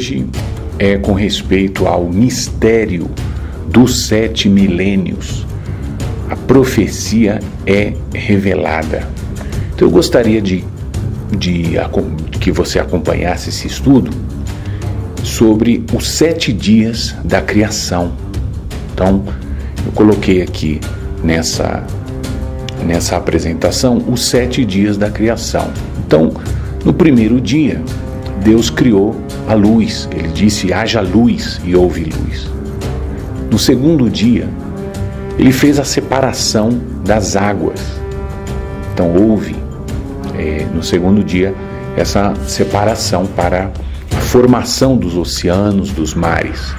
hoje é com respeito ao mistério dos 7 milênios. A profecia é revelada. Então eu gostaria de que você acompanhasse esse estudo sobre os 7 dias da criação. Então, eu coloquei aqui nessa apresentação os 7 dias da criação. Então, no primeiro dia, Deus criou a luz. Ele disse: haja luz, e houve luz. No segundo dia, Ele fez a separação das águas. Então, houve, no segundo dia, essa separação para a formação dos oceanos, dos mares.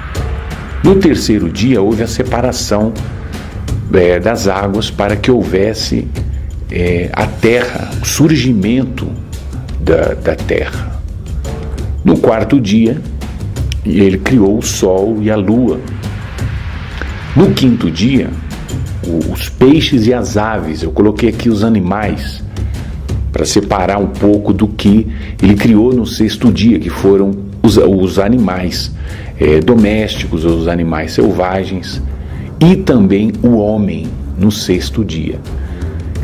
No terceiro dia, houve a separação das águas para que houvesse a terra, o surgimento da terra. No quarto dia, Ele criou o sol e a lua. No quinto dia, os peixes e as aves. Eu coloquei aqui os animais para separar um pouco do que Ele criou no sexto dia, que foram os animais domésticos, os animais selvagens, e também o homem no sexto dia.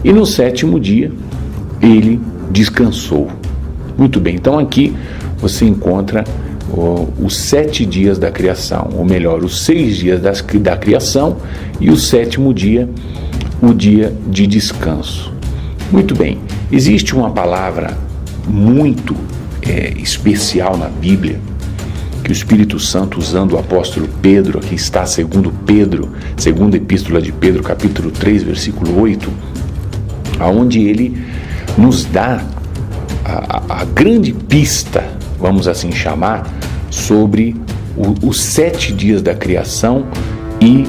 E no sétimo dia, Ele descansou. Muito bem, então aqui você encontra os 7 dias da criação, ou melhor, os 6 dias da criação e o sétimo dia, o dia de descanso. Muito bem, existe uma palavra muito especial na Bíblia, que o Espírito Santo, usando o apóstolo Pedro, aqui está segunda epístola de Pedro, capítulo 3, versículo 8, aonde ele nos dá a grande pista, vamos assim chamar, sobre os 7 dias da criação e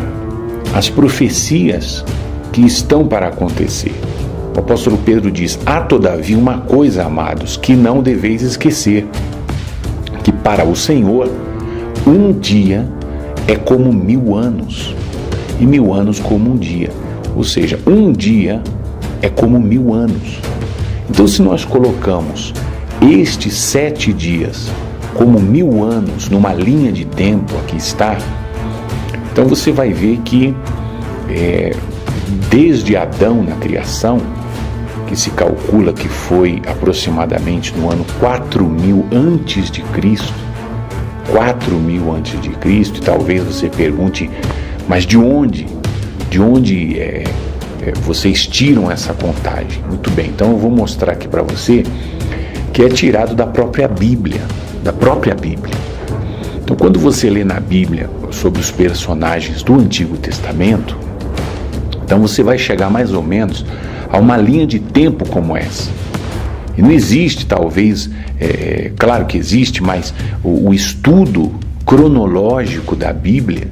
as profecias que estão para acontecer. O apóstolo Pedro diz: há todavia uma coisa, amados, que não deveis esquecer, que para o Senhor um dia é como 1000 anos, e 1000 anos como um dia. Ou seja, um dia é como 1000 anos. Então, se nós colocamos estes 7 dias como 1000 anos numa linha de tempo, aqui está, então você vai ver que desde Adão na criação, que se calcula que foi aproximadamente no ano 4000 antes de Cristo, 4000 antes de Cristo, e talvez você pergunte: mas de onde vocês tiram essa contagem? Muito bem, então eu vou mostrar aqui para você que é tirado da própria Bíblia, Então, quando você lê na Bíblia sobre os personagens do Antigo Testamento, então você vai chegar mais ou menos a uma linha de tempo como essa. E não existe, talvez, claro que existe, mas o estudo cronológico da Bíblia,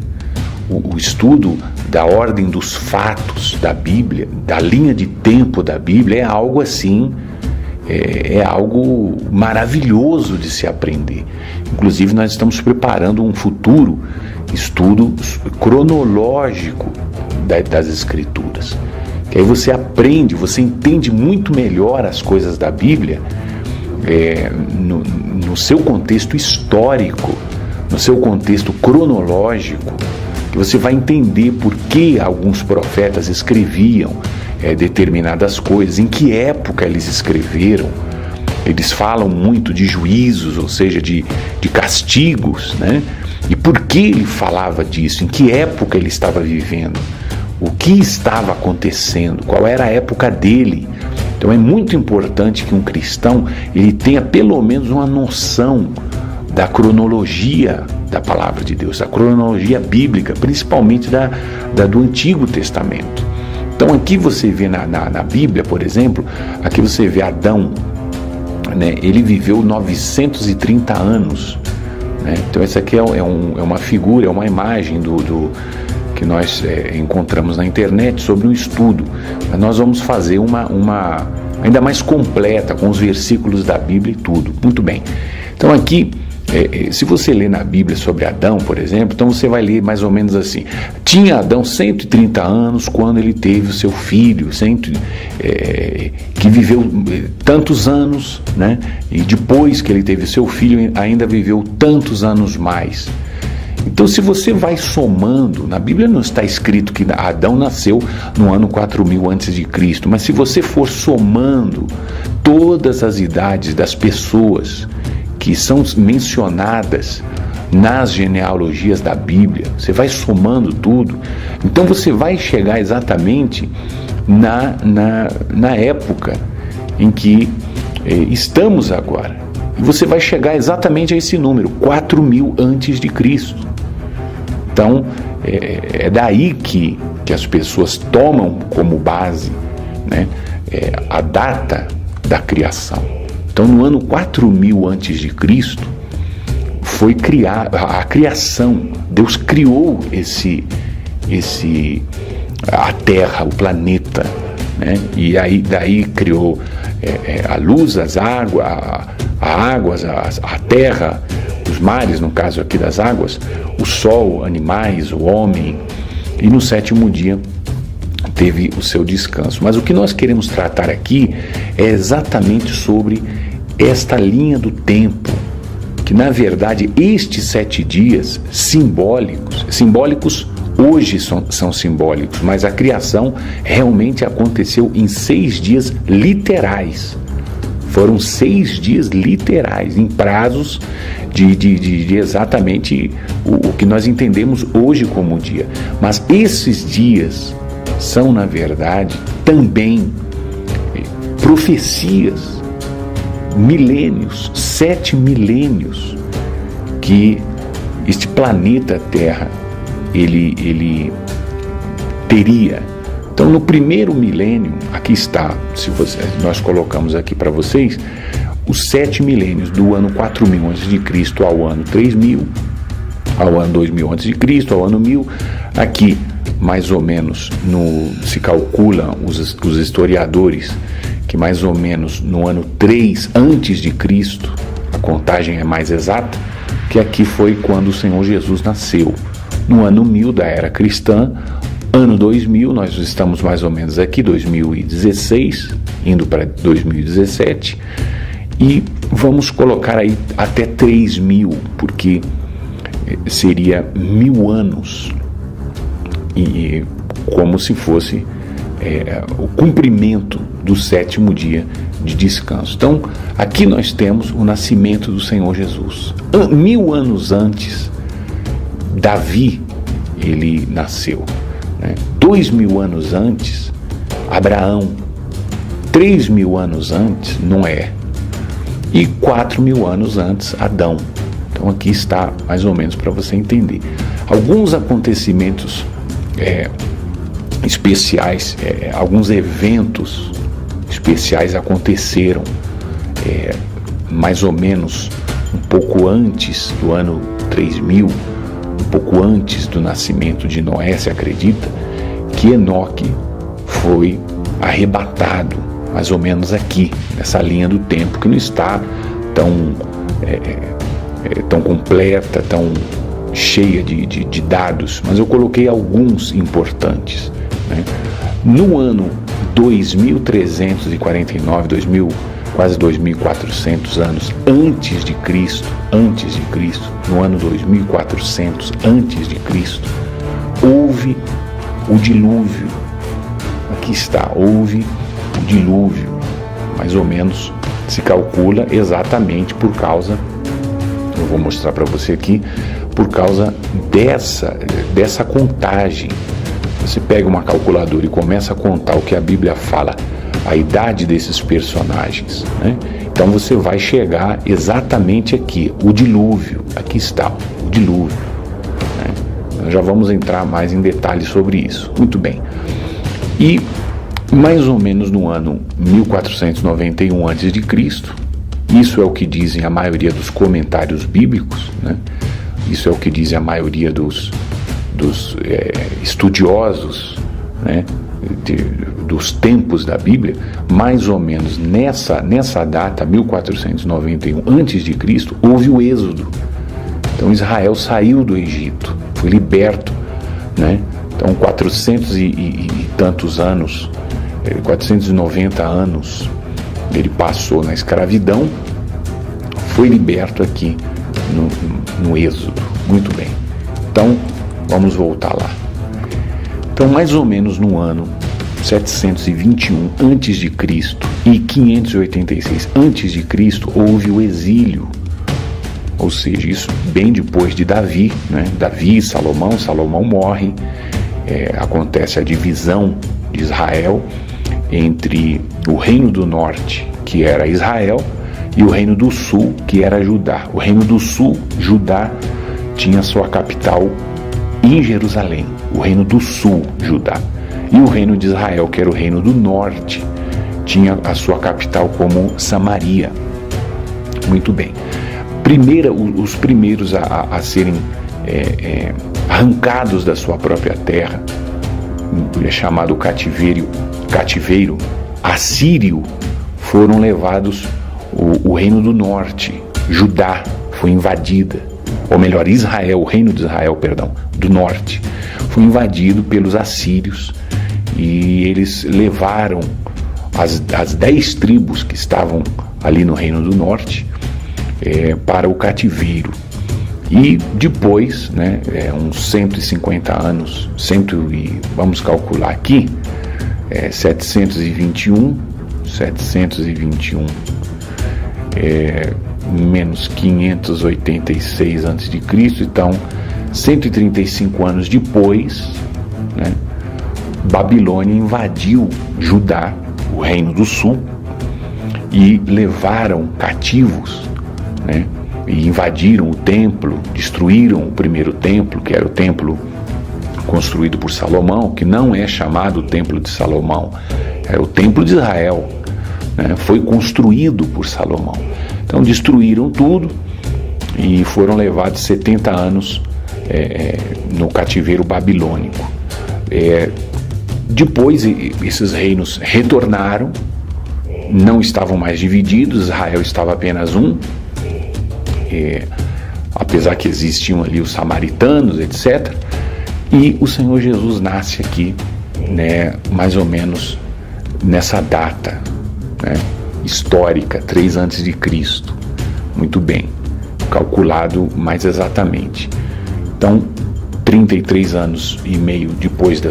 o estudo da ordem dos fatos da Bíblia, da linha de tempo da Bíblia, é algo assim, é algo maravilhoso de se aprender. Inclusive, nós estamos preparando um futuro estudo cronológico das Escrituras, que aí você aprende, você entende muito melhor as coisas da Bíblia no seu contexto histórico, no seu contexto cronológico, que você vai entender por que alguns profetas escreviam determinadas coisas, em que época eles escreveram. Eles falam muito de juízos, ou seja, de castigos, né? E por que ele falava disso? Em que época ele estava vivendo? O que estava acontecendo? Qual era a época dele? Então é muito importante que um cristão ele tenha pelo menos uma noção da cronologia da palavra de Deus, da cronologia bíblica, principalmente do Antigo Testamento. Então aqui você vê na Bíblia, por exemplo, aqui você vê Adão, né? Ele viveu 930 anos. Né? Então essa aqui é uma figura, é uma imagem do que nós encontramos na internet sobre um estudo. Mas nós vamos fazer uma ainda mais completa, com os versículos da Bíblia e tudo. Muito bem. Então aqui Se você lê na Bíblia sobre Adão, por exemplo, então você vai ler mais ou menos assim: tinha Adão 130 anos quando ele teve o seu filho, que viveu tantos anos, né? E depois que ele teve o seu filho, ainda viveu tantos anos mais. Então, se você vai somando, na Bíblia não está escrito que Adão nasceu no ano 4000 a.C., mas se você for somando todas as idades das pessoas que são mencionadas nas genealogias da Bíblia, você vai somando tudo, então você vai chegar exatamente na época em que estamos agora. E você vai chegar exatamente a esse número, 4000 a.C. Então, é daí que as pessoas tomam como base, né, a data da criação. Então, no ano 4000 a.C., foi a criação. Deus criou a Terra, o planeta, né? E daí criou a luz, as águas, a terra, os mares, no caso aqui das águas, o sol, animais, o homem, e no sétimo dia teve o seu descanso. Mas o que nós queremos tratar aqui é exatamente sobre esta linha do tempo, que na verdade estes 7 dias simbólicos hoje são simbólicos, mas a criação realmente aconteceu em 6 dias literais. Foram 6 dias literais, em prazos de exatamente o que nós entendemos hoje como dia. Mas esses dias são, na verdade, também profecias, milênios, 7 milênios que este planeta Terra ele teria. Então, no primeiro milênio, aqui está, nós colocamos aqui para vocês os 7 milênios, do ano 4000 a.C. ao ano 3000, ao ano 2000 a.C., ao ano 1000. Aqui, mais ou menos, se calculam os historiadores que mais ou menos no ano 3 a.C., a contagem é mais exata, que aqui foi quando o Senhor Jesus nasceu. No ano 1000 da era cristã, ano 2000, nós estamos mais ou menos aqui, 2016, indo para 2017, e vamos colocar aí até 3000, porque seria 1000 anos, e como se fosse o cumprimento do 7º dia de descanso. Então, aqui nós temos o nascimento do Senhor Jesus. 1000 anos antes, Davi, ele nasceu. 2000 anos antes, Abraão. 3000 anos antes, Noé. E 4000 anos antes, Adão. Então aqui está mais ou menos para você entender. Alguns acontecimentos especiais, alguns eventos especiais aconteceram mais ou menos um pouco antes do ano 3000, um pouco antes do nascimento de Noé. Se acredita que Enoque foi arrebatado, mais ou menos aqui, nessa linha do tempo, que não está tão completa, tão cheia de dados, mas eu coloquei alguns importantes, né? No ano 2349, quase 2400 anos antes de Cristo, no ano 2400 antes de Cristo, houve o dilúvio. Aqui está, houve o dilúvio, mais ou menos se calcula exatamente por causa, eu vou mostrar para você aqui, por causa dessa contagem. Você pega uma calculadora e começa a contar o que a Bíblia fala, a idade desses personagens, né? Então você vai chegar exatamente aqui, o dilúvio. Aqui está, o dilúvio, né? Nós já vamos entrar mais em detalhes sobre isso. Muito bem. E mais ou menos no ano 1491 a.C., isso é o que dizem a maioria dos comentários bíblicos, né? Isso é o que dizem a maioria dos estudiosos, né, dos tempos da Bíblia. Mais ou menos nessa data, 1491 a.C., houve o êxodo. Então Israel saiu do Egito, foi liberto, né? Então 400 e tantos anos, 490 anos ele passou na escravidão, foi liberto aqui no Êxodo. Muito bem. Então vamos voltar lá. Então mais ou menos no ano 721 a.C. e 586 a.C. houve o exílio, ou seja, isso bem depois de Davi, né? Davi e Salomão morre, acontece a divisão de Israel entre o reino do norte, que era Israel, e o reino do sul, que era Judá. O reino do sul, Judá, tinha sua capital em Jerusalém. O reino do sul, Judá. E o reino de Israel, que era o reino do norte, tinha a sua capital como Samaria. Muito bem. Os primeiros a serem arrancados da sua própria terra, chamado cativeiro assírio, foram levados. O reino do norte, Judá, foi invadida, ou melhor, Israel, o reino de Israel, perdão, do norte, foi invadido pelos assírios, e eles levaram as 10 tribos que estavam ali no reino do norte para o cativeiro. E depois, né, uns 150 anos, vamos calcular aqui, 721 menos 586 a.C., então 135 anos depois, né, Babilônia invadiu Judá, o reino do sul, e levaram cativos, né, e invadiram o templo, destruíram o primeiro templo, que era o templo construído por Salomão, que não é chamado o Templo de Salomão, era o Templo de Israel, né? Foi construído por Salomão. Então destruíram tudo e foram levados 70 anos no cativeiro babilônico. Depois esses reinos retornaram, não estavam mais divididos, Israel estava apenas um, apesar que existiam ali os samaritanos, etc. E o Senhor Jesus nasce aqui, né, mais ou menos nessa data, né, histórica, 3 a.C. Muito bem, calculado mais exatamente. Então, 33 anos e meio depois do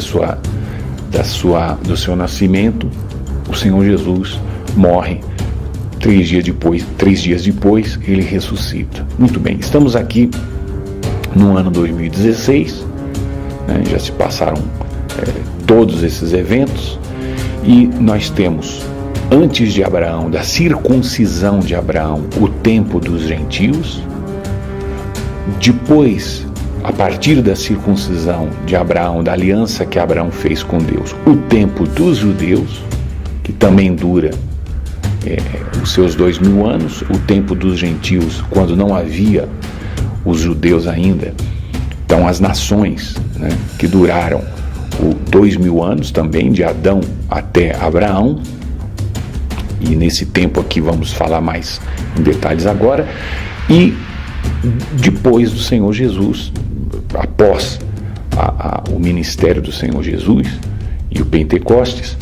seu nascimento, o Senhor Jesus morre. 3 dias depois, ele ressuscita. Muito bem, estamos aqui no ano 2016, né, já se passaram todos esses eventos, e nós temos, antes de Abraão, da circuncisão de Abraão, o tempo dos gentios. Depois, a partir da circuncisão de Abraão, da aliança que Abraão fez com Deus, o tempo dos judeus, que também dura os seus 2000 anos, o tempo dos gentios, quando não havia os judeus ainda. Então, as nações, né, que duraram 2000 anos também, de Adão até Abraão, e nesse tempo aqui vamos falar mais em detalhes agora. E depois do Senhor Jesus, após o ministério do Senhor Jesus e o Pentecostes,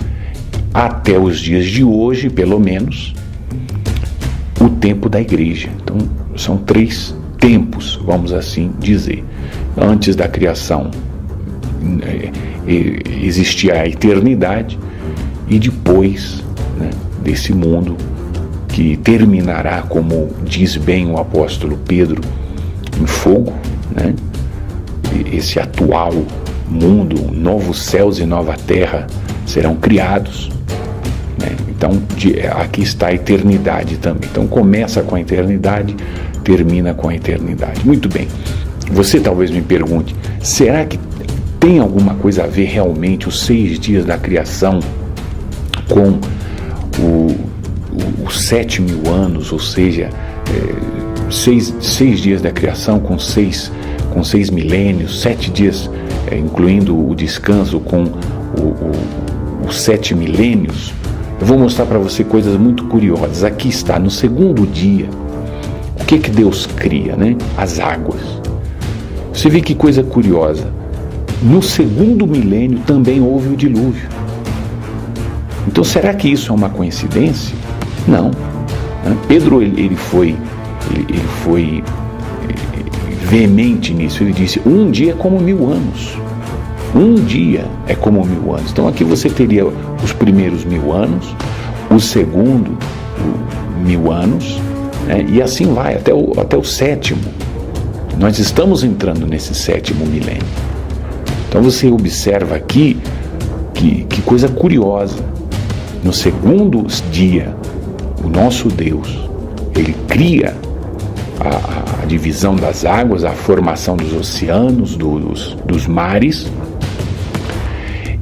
até os dias de hoje, pelo menos, o tempo da igreja. Então, são 3 tempos, vamos assim dizer. Antes da criação existia a eternidade, e depois, né, desse mundo que terminará, como diz bem o apóstolo Pedro, em fogo, né? Esse atual mundo, novos céus e nova terra serão criados, né? Então aqui está a eternidade também. Então começa com a eternidade, termina com a eternidade. Muito bem. Você talvez me pergunte, será que tem alguma coisa a ver realmente os 6 dias da criação com os 7.000 anos, ou seja, 6 dias da criação com 6 milênios, 7 dias, incluindo o descanso, com os 7 milênios? Eu vou mostrar para você coisas muito curiosas. Aqui está, no segundo dia, O que Deus cria, né? As águas. Você vê que coisa curiosa. No segundo milênio também houve o dilúvio. Então será que isso é uma coincidência? Não. Pedro ele foi veemente nisso. Ele disse: um dia é como 1000 anos. Um dia é como 1000 anos. Então aqui você teria os primeiros 1000 anos, o segundo 1000 anos, né? E assim vai até o sétimo. Nós estamos entrando nesse sétimo milênio. Então você observa aqui que coisa curiosa. No segundo dia, o nosso Deus, Ele cria a divisão das águas, a formação dos oceanos, dos mares,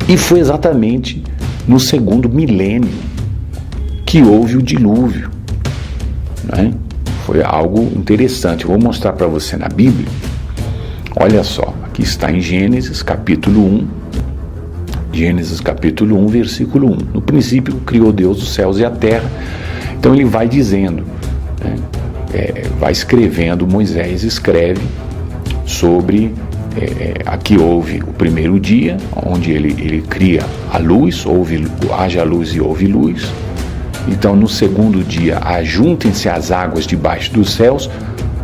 e foi exatamente no segundo milênio que houve o dilúvio, né? Foi algo interessante. Eu vou mostrar para você na Bíblia. Olha só, aqui está em Gênesis capítulo 1. Gênesis capítulo 1, versículo 1. No princípio criou Deus os céus e a terra. Então ele vai dizendo, né, vai escrevendo, Moisés escreve sobre, aqui houve o primeiro dia, onde ele cria a luz, haja luz e houve luz. Então no segundo dia, ajuntem-se as águas debaixo dos céus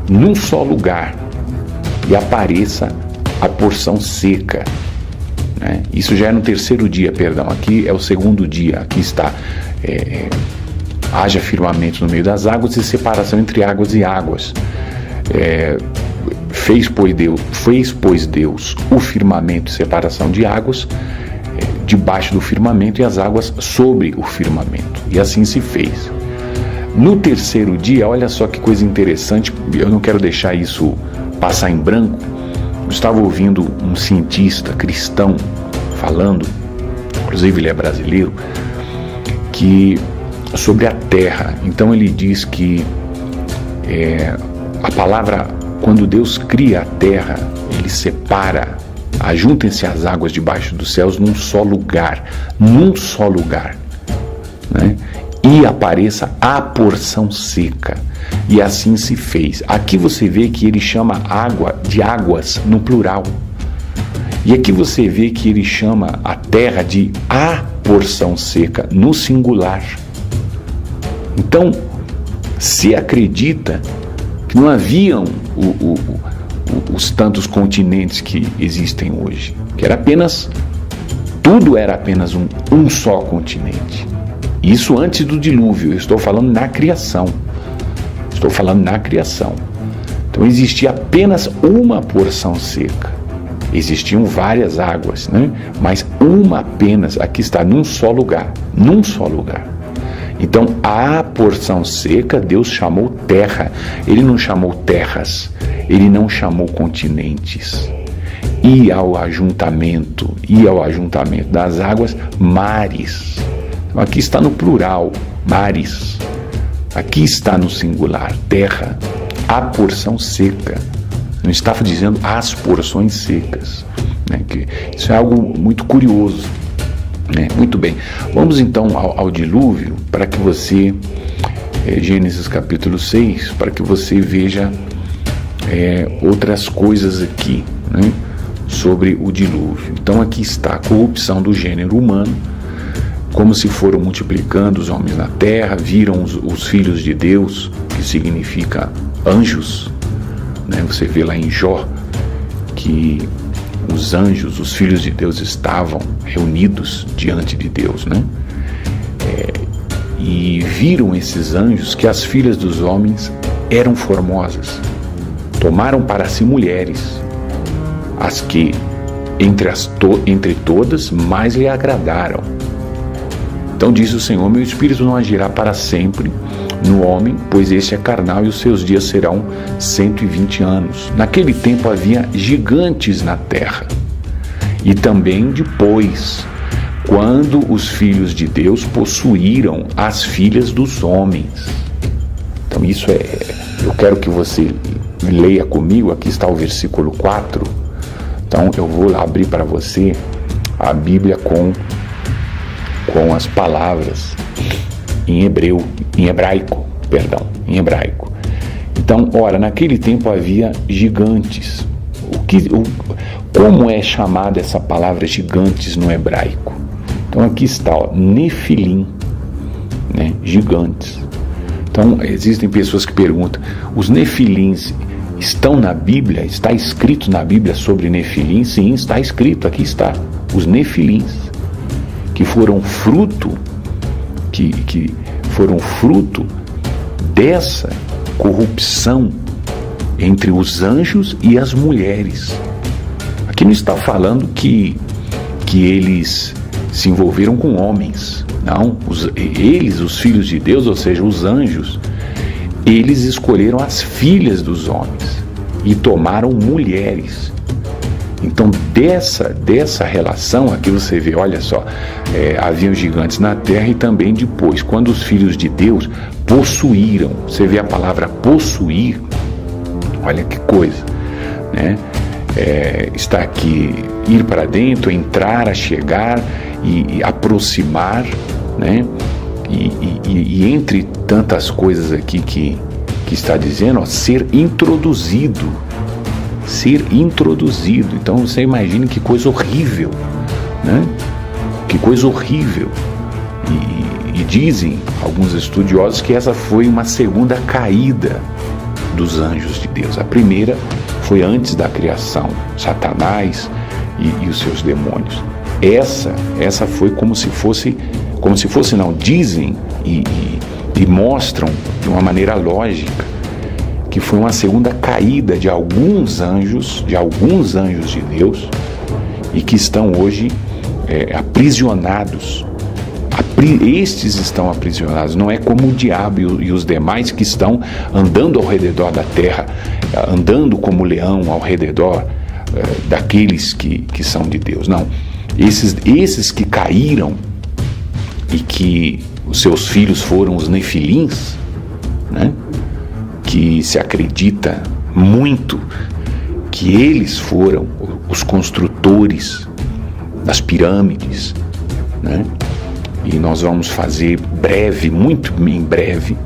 num só lugar e apareça a porção seca. Né? Isso já é no terceiro dia, perdão, aqui é o segundo dia, aqui está, haja firmamento no meio das águas e separação entre águas e águas. Fez, pois Deus o firmamento e separação de águas debaixo do firmamento e as águas sobre o firmamento, e assim se fez. No terceiro dia, olha só que coisa interessante, eu não quero deixar isso passar em branco. Eu estava ouvindo um cientista cristão falando, inclusive ele é brasileiro, que sobre a terra. Então ele diz que a palavra, quando Deus cria a terra, ele separa, ajuntem-se as águas debaixo dos céus num só lugar, né? E apareça a porção seca. E assim se fez. Aqui você vê que ele chama água de águas no plural. E aqui você vê que ele chama a terra de a porção seca no singular. Então, se acredita que não haviam os tantos continentes que existem hoje, que tudo era apenas um só continente. Isso antes do dilúvio, eu estou falando na criação. Então existia apenas uma porção seca. Existiam várias águas, né? Mas uma apenas, aqui está, num só lugar. Então a porção seca Deus chamou terra. Ele não chamou terras, ele não chamou continentes. E ao ajuntamento das águas, mares. Então, aqui está no plural, mares. Aqui está no singular, terra, a porção seca. Não estava dizendo as porções secas, né? Que isso é algo muito curioso, né? Muito bem, vamos então ao dilúvio, para que você, Gênesis capítulo 6, para que você veja outras coisas aqui, né, sobre o dilúvio. Então aqui está a corrupção do gênero humano, como se foram multiplicando os homens na terra, viram os filhos de Deus, que significa anjos, né? Você vê lá em Jó que os anjos, os filhos de Deus, estavam reunidos diante de Deus, né? E viram esses anjos que as filhas dos homens eram formosas, tomaram para si mulheres, as que entre todas mais lhe agradaram. Então diz o Senhor: meu espírito não agirá para sempre no homem, pois este é carnal e os seus dias serão 120 anos. Naquele tempo havia gigantes na terra. E também depois, quando os filhos de Deus possuíram as filhas dos homens. Então isso eu quero que você leia comigo, aqui está o versículo 4. Então eu vou lá abrir para você a Bíblia com as palavras em hebraico. Então, ora, naquele tempo havia gigantes. Como é chamada essa palavra gigantes no hebraico? Então aqui está, Nefilim, né? Gigantes. Então existem pessoas que perguntam, os Nefilins estão na Bíblia? Está escrito na Bíblia sobre Nefilim? Sim, está escrito, aqui está. Os Nefilins, que foram fruto, que foram fruto dessa corrupção entre os anjos e as mulheres. Aqui não está falando que eles se envolveram com homens. Não, eles, os filhos de Deus, ou seja, os anjos, eles escolheram as filhas dos homens e tomaram mulheres. Então, dessa relação, aqui você vê, olha só, haviam gigantes na terra e também depois, quando os filhos de Deus possuíram, você vê a palavra possuir, olha que coisa, né? Está aqui, ir para dentro, entrar, chegar e aproximar, né? E entre tantas coisas aqui que está dizendo, ó, ser introduzido. Então você imagina que coisa horrível, né? Que coisa horrível. E dizem alguns estudiosos que essa foi uma segunda caída dos anjos de Deus. A primeira foi antes da criação, Satanás e os seus demônios. Essa foi como se fosse não, dizem e mostram de uma maneira lógica que foi uma segunda caída de alguns anjos de Deus e que estão hoje aprisionados. Estes estão aprisionados, não é como o diabo e os demais que estão andando ao redor da terra, andando como leão ao redor daqueles que são de Deus. Não, esses que caíram e que os seus filhos foram os nefilins, né? Que se acredita muito que eles foram os construtores das pirâmides, né? E nós vamos fazer muito em breve,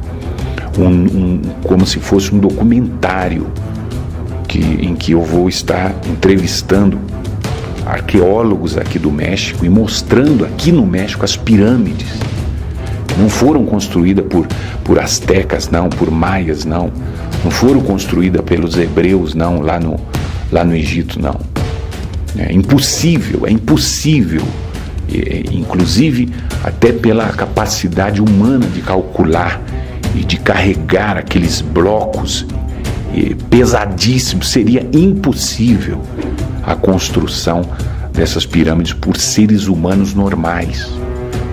como se fosse um documentário em que eu vou estar entrevistando arqueólogos aqui do México e mostrando aqui no México as pirâmides. Não foram construídas por astecas, não, por maias, não foram construídas pelos hebreus, não, lá no Egito, não. É impossível, inclusive até pela capacidade humana de calcular e de carregar aqueles blocos pesadíssimos. Seria impossível a construção dessas pirâmides por seres humanos normais.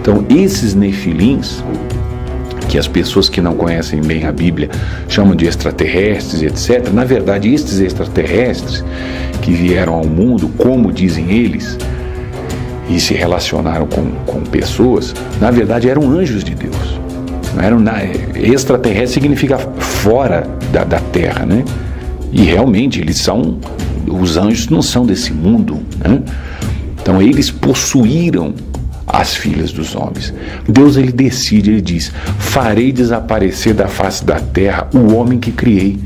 Então, esses nefilins, que as pessoas que não conhecem bem a Bíblia chamam de extraterrestres, etc., na verdade, estes extraterrestres que vieram ao mundo, como dizem eles, e se relacionaram com pessoas, na verdade eram anjos de Deus. Não eram extraterrestre significa fora da Terra, né? E realmente os anjos não são desse mundo, né? Então eles possuíram as filhas dos homens. Deus, ele decide, ele diz: farei desaparecer da face da terra o homem que criei,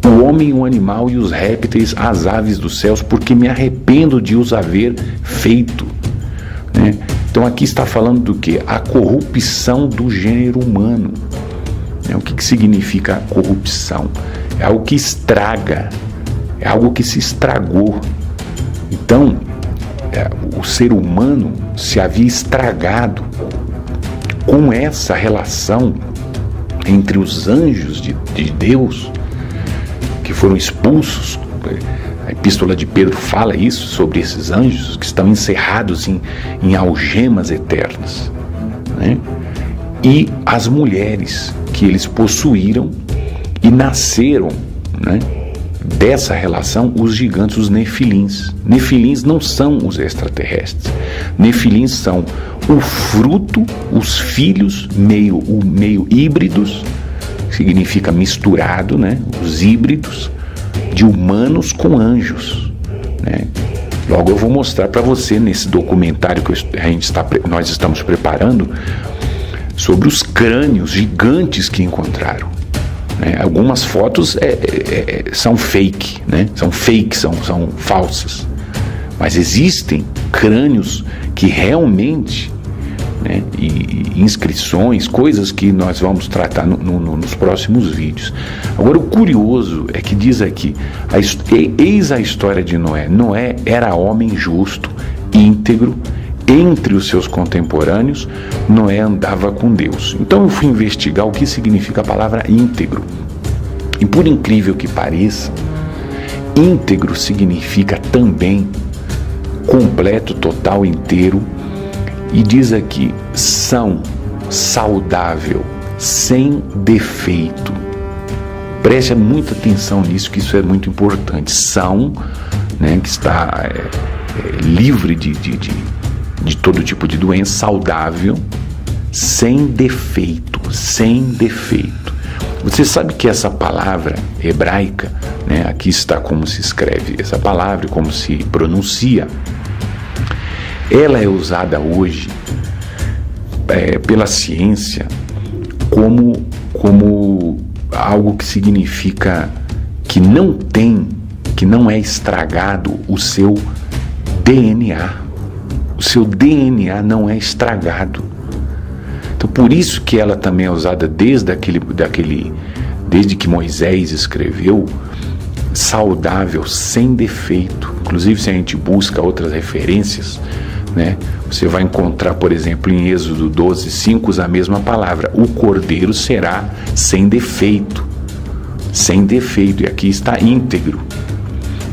o homem, o animal e os répteis, as aves dos céus, porque me arrependo de os haver feito. Né? Então aqui está falando do que? A corrupção do gênero humano. O que significa corrupção? É algo que estraga, é algo que se estragou. Então, o ser humano se havia estragado com essa relação entre os anjos de Deus, que foram expulsos. A epístola de Pedro fala isso, sobre esses anjos que estão encerrados em algemas eternas, né? E as mulheres que eles possuíram e nasceram, né, dessa relação, os gigantes, os nefilins. Nefilins não são os extraterrestres. Nefilins são o fruto, os filhos meio híbridos, significa misturado, né? Os híbridos de humanos com anjos, né? Logo eu vou mostrar para você nesse documentário que nós estamos preparando sobre os crânios gigantes que encontraram. né? Algumas fotos são fake, né? São falsas. Mas existem crânios que realmente, né, e inscrições, coisas que nós vamos tratar nos próximos vídeos. Agora, o curioso é que diz aqui, eis a história de Noé. Noé era homem justo, íntegro. Entre os seus contemporâneos, Noé andava com Deus. Então eu fui investigar o que significa a palavra íntegro. E por incrível que pareça, íntegro significa também completo, total, inteiro. E diz aqui, são, saudável, sem defeito. Preste muita atenção nisso, que isso é muito importante. São, né, que está livre de todo tipo de doença, saudável, sem defeito, sem defeito. Você sabe que essa palavra hebraica, né, aqui está como se escreve essa palavra, como se pronuncia. Ela é usada hoje pela ciência como algo que significa que não é estragado o seu DNA. O seu DNA não é estragado. Então, por isso que ela também é usada desde que Moisés escreveu, saudável, sem defeito. Inclusive, se a gente busca outras referências, né, você vai encontrar, por exemplo, em Êxodo 12:5, a mesma palavra. O cordeiro será sem defeito. Sem defeito. E aqui está íntegro.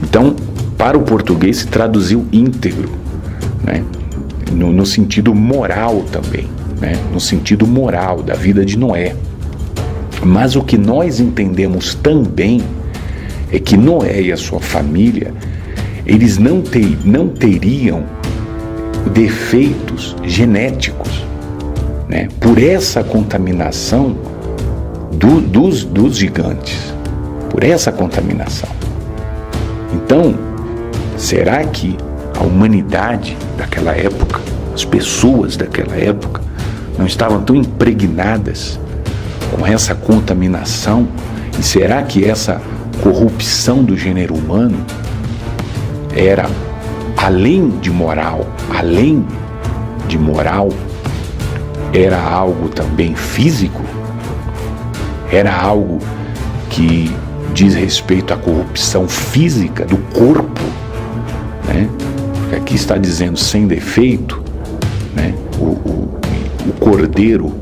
Então, para o português se traduziu íntegro, né? No sentido moral também, né? No sentido moral da vida de Noé. Mas o que nós entendemos também é que Noé e a sua família, eles não teriam defeitos genéticos, né? Por essa contaminação dos gigantes, por essa contaminação. Então, será que a humanidade daquela época, as pessoas daquela época, não estavam tão impregnadas com essa contaminação? E será que essa corrupção do gênero humano era além de moral, era algo também físico? Era algo que diz respeito à corrupção física do corpo, né? Porque aqui está dizendo sem defeito, né? O cordeiro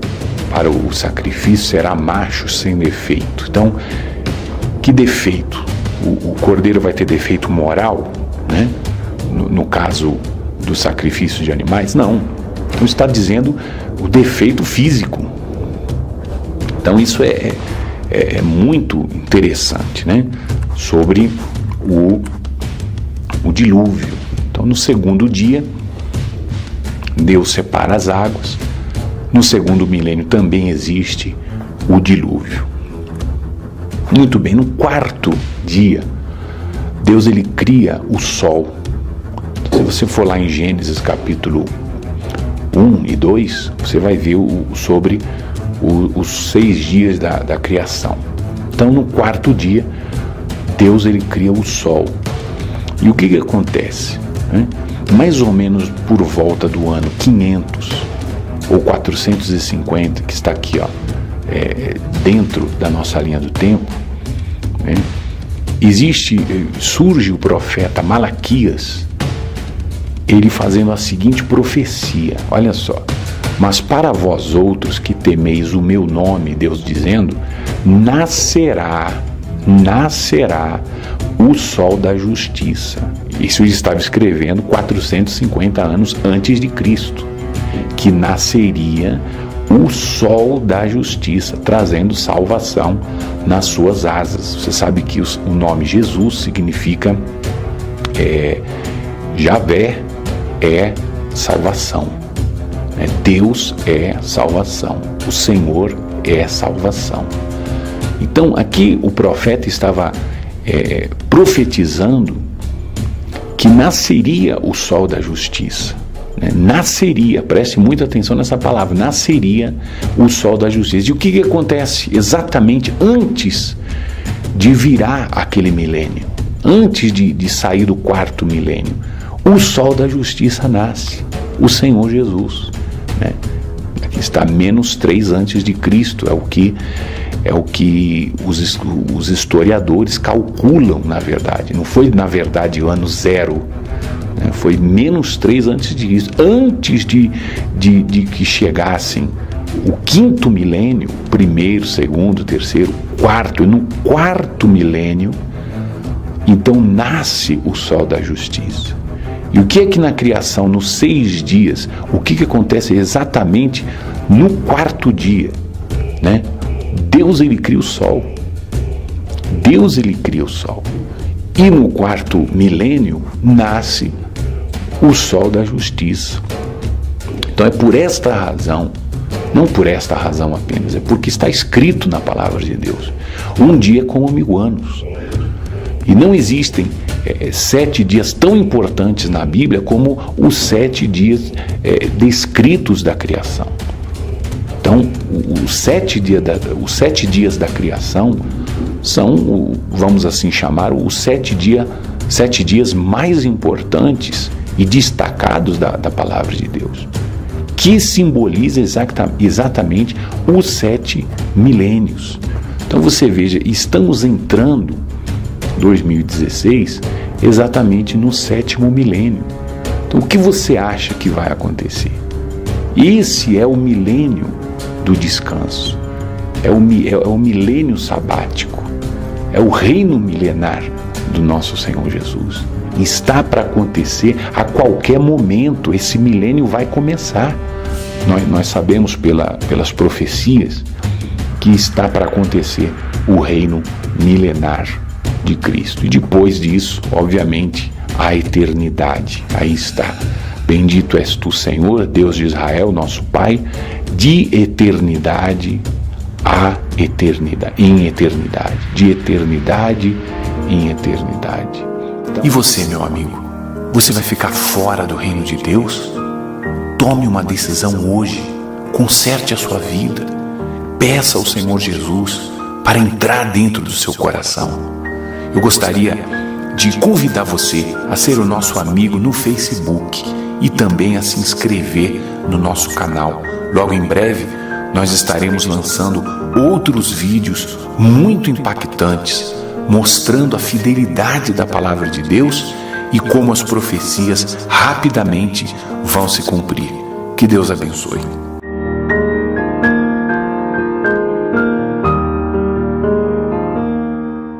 para o sacrifício será macho sem defeito. Então, que defeito? O cordeiro vai ter defeito moral, né? No caso do sacrifício de animais? Não. Então está dizendo o defeito físico. Então isso é muito interessante, né? Sobre o dilúvio. Então, no segundo dia, Deus separa as águas. No segundo milênio também existe o dilúvio. Muito bem, no quarto dia, Deus ele cria o sol. Se você for lá em Gênesis capítulo 1 e 2, você vai ver sobre os 6 dias da criação. Então, no quarto dia, Deus ele cria o sol. E o que acontece? Mais ou menos por volta do ano 500 ou 450, que está aqui, dentro da nossa linha do tempo, né? Surge o profeta Malaquias, ele fazendo a seguinte profecia, olha só: mas para vós outros que temeis o meu nome, Deus dizendo, nascerá o sol da justiça. Isso ele estava escrevendo 450 anos antes de Cristo, que nasceria o sol da justiça, trazendo salvação nas suas asas. Você sabe que o nome Jesus significa Javé é salvação, né? Deus é salvação, o Senhor é salvação. Então aqui o profeta estava profetizando que nasceria o sol da justiça. Nasceria, preste muita atenção nessa palavra, nasceria o sol da justiça. E o que acontece exatamente antes de virar aquele milênio? Antes de sair do quarto milênio, o sol da justiça nasce, o Senhor Jesus, né? Aqui está -3 antes de Cristo, é o que os historiadores calculam, na verdade. Não foi, na verdade, o ano 0, né? Foi -3 antes de Cristo, antes de que chegassem o quinto milênio, primeiro, segundo, terceiro, quarto, e no quarto milênio, então nasce o sol da justiça. E o que é que na criação, nos 6 dias, o que acontece exatamente no quarto dia, né? Deus, ele cria o sol. Deus, ele cria o sol. E no quarto milênio nasce o sol da justiça. Então é por esta razão, não por esta razão apenas, é porque está escrito na palavra de Deus: um dia como 1000 anos. E não existem 7 dias tão importantes na Bíblia como os 7 dias descritos da criação. Então, os 7 dias da criação são, vamos assim chamar, os 7 dias mais importantes e destacados da palavra de Deus, que simboliza exatamente os 7 milênios. Então você veja, estamos entrando 2016 exatamente no 7º milênio. Então o que você acha que vai acontecer? Esse é o milênio do descanso, é o milênio sabático, é o reino milenar do nosso Senhor Jesus. Está para acontecer a qualquer momento. Esse milênio vai começar. Nós sabemos pelas profecias que está para acontecer o reino milenar de Cristo. E depois disso, obviamente, a eternidade. Aí está. Bendito és tu, Senhor, Deus de Israel, nosso Pai, de eternidade a eternidade, em eternidade, de eternidade em eternidade. E você, meu amigo, você vai ficar fora do reino de Deus? Tome uma decisão hoje, conserte a sua vida, peça ao Senhor Jesus para entrar dentro do seu coração. Eu gostaria de convidar você a ser o nosso amigo no Facebook e também a se inscrever no nosso canal. Logo em breve, nós estaremos lançando outros vídeos muito impactantes, mostrando a fidelidade da palavra de Deus e como as profecias rapidamente vão se cumprir. Que Deus abençoe.